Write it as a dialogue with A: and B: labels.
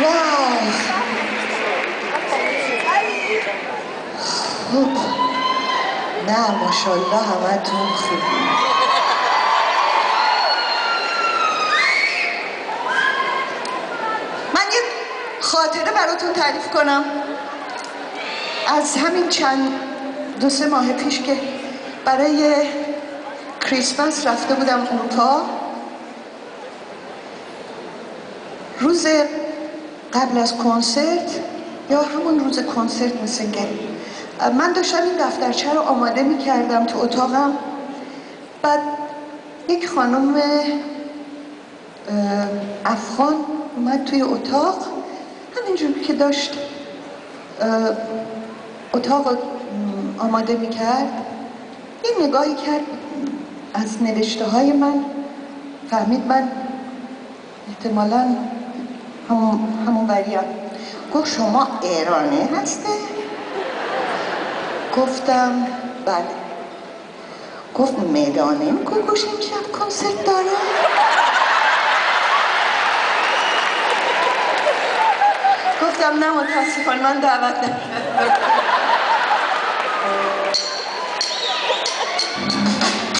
A: واو خوب. نه ماشاءالله همتون خوب. من یه خاطره براتون تعریف کنم از همین دو سه ماه پیش که برای کریسمس رفته بودم اروپا. روز قبل از کنسرت یا همون روز کنسرت مثل من داشتم این دفترچه رو آماده می‌کردم تو اتاقم. بعد یک خانم افغان اومد توی اتاق، همینجوری که داشت اتاق آماده می‌کرد یه نگاهی کرد از نوشته های من، فهمید من احتمالاً همون بریم. گفت شما ایرانی هسته؟ گفتم بله. گفت میدانیم که گوش امشب کنسرت داره؟ گفتم نه متاسفانه من دعوت نمی‌کنم.